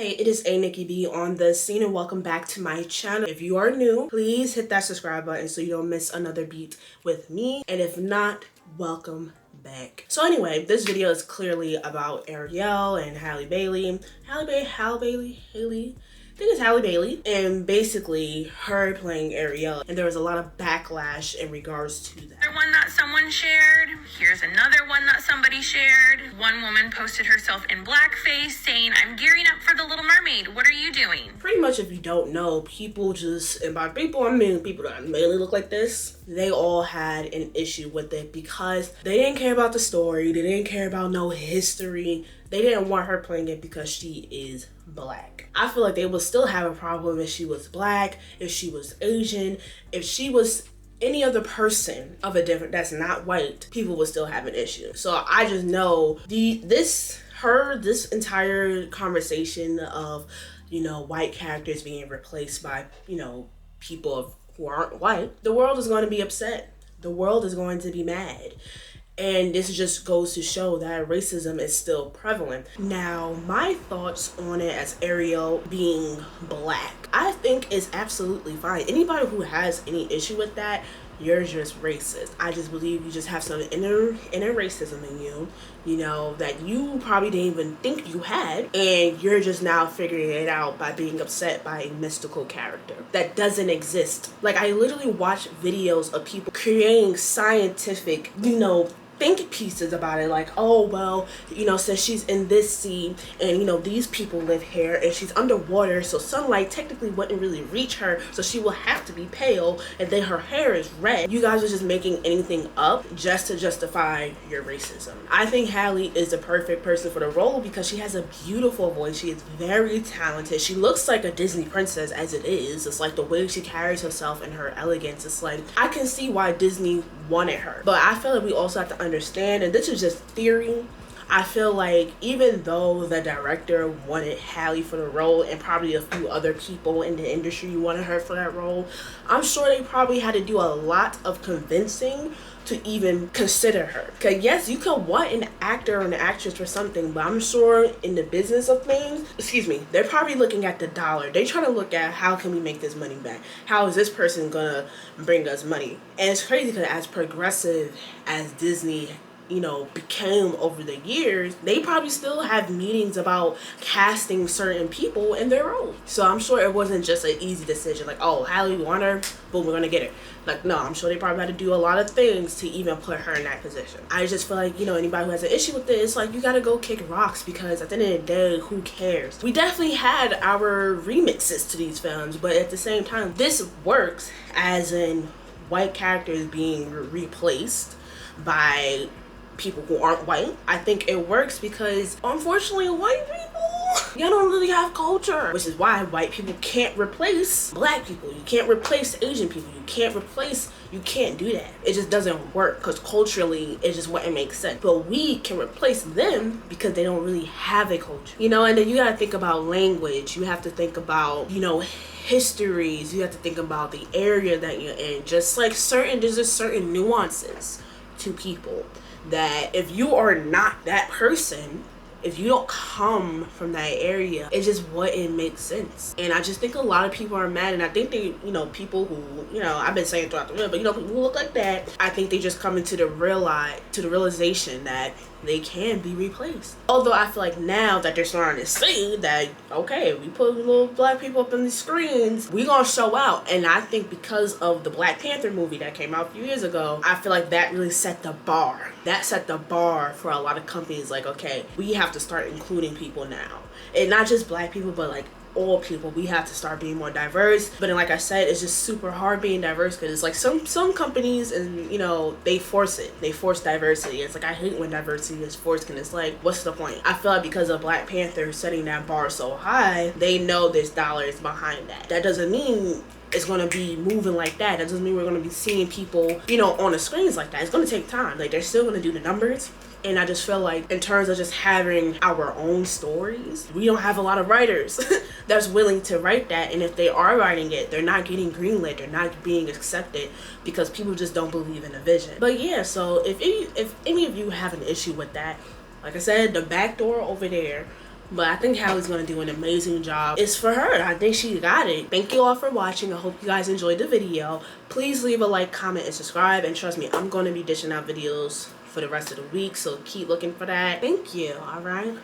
Hey, it is Nikki B on the scene and welcome back to my channel. If you are new, please hit that subscribe button so you don't miss another beat with me. And if not, welcome back. So anyway, this video is clearly about Ariel and Halle Bailey. Halle Bailey? I think it's Halle Bailey, and basically her playing Ariel, and there was a lot of backlash in regards to that. Another one that someone shared. Here's another one that somebody shared. One woman posted herself in blackface saying, "I'm gearing up for the Little Mermaid. What are you doing?" Pretty much, if you don't know, people just, and by people I mean people that mainly look like this, they all had an issue with it because they didn't care about the story, they didn't care about no history, they didn't want her playing it because she is black. I feel like they would still have a problem if she was black, if she was Asian, if she was any other person of a different that's not white, people would still have an issue. So I just know this entire conversation of, you know, white characters being replaced by, you know, people who aren't white, the world is going to be upset. The world is going to be mad. And this just goes to show that racism is still prevalent. Now, my thoughts on it as Ariel being black, I think is absolutely fine. Anybody who has any issue with that, you're just racist. I just believe you just have some inner racism in you, you know, that you probably didn't even think you had, and you're just now figuring it out by being upset by a mystical character that doesn't exist. Like, I literally watch videos of people creating scientific, you know, think pieces about it, like, oh well, you know, since she's in this sea and, you know, these people live here and she's underwater, so sunlight technically wouldn't really reach her, so she will have to be pale, and then her hair is red. You guys are just making anything up just to justify your racism. I think Halle is the perfect person for the role because she has a beautiful voice. She is very talented. She looks like a Disney princess as it is. It's like the way she carries herself and her elegance. It's like, I can see why Disney wanted her, but I feel like we also have to understand, and this is just theory, I feel like even though the director wanted Halle for the role and probably a few other people in the industry wanted her for that role, I'm sure they probably had to do a lot of convincing to even consider her. Because yes, you could want an actor or an actress for something, but I'm sure in the business of things, they're probably looking at the dollar. They're trying to look at how can we make this money back? How is this person gonna bring us money? And it's crazy because as progressive as Disney, you know, became over the years, they probably still have meetings about casting certain people in their roles. So I'm sure it wasn't just an easy decision, like, oh, Halle, we want her, boom, we're gonna get her. Like, no, I'm sure they probably had to do a lot of things to even put her in that position. I just feel like, you know, anybody who has an issue with this, like, you gotta go kick rocks, because at the end of the day, who cares? We definitely had our remixes to these films, but at the same time, this works as in white characters being replaced by people who aren't white. I think it works because unfortunately white people, y'all don't really have culture, which is why white people can't replace black people. You can't replace Asian people. You can't do that. It just doesn't work because culturally it just wouldn't make sense. But we can replace them because they don't really have a culture, you know. And then you gotta think about language. You have to think about, you know, histories. You have to think about the area that you're in. Just like there's just certain nuances to people that if you are not that person, if you don't come from that area, it just wouldn't make sense. And I just think a lot of people are mad, and I think they, you know, people who, you know, I've been saying throughout the video, but you know, people who look like that, I think they just come into the realization that they can be replaced. Although I feel like now that they're starting to see that, okay, we put little black people up on the screens, we gonna show out. And I think because of the Black Panther movie that came out a few years ago, I feel like that really set the bar. That set the bar for a lot of companies, like, okay, we have to start including people now. And not just black people, but like all people. We have to start being more diverse. But then, like I said, it's just super hard being diverse because it's like some companies, and you know, they force diversity. It's like, I hate when diversity is forced, and it's like, what's the point? I feel like because of Black Panther setting that bar so high, they know there's dollars behind that. That doesn't mean it's going to be moving like that. That doesn't mean we're going to be seeing people, you know, on the screens like that. It's going to take time. Like, they're still going to do the numbers. And I just feel like in terms of just having our own stories, we don't have a lot of writers that's willing to write that. And if they are writing it, they're not getting greenlit. They're not being accepted because people just don't believe in the vision. But yeah, so if any of you have an issue with that, like I said, the back door over there, But I think Halle's gonna do an amazing job. It's for her. I think she got it. Thank you all for watching. I hope you guys enjoyed the video. Please leave a like, comment, and subscribe. And trust me, I'm gonna be dishing out videos for the rest of the week, so keep looking for that. Thank you. All right.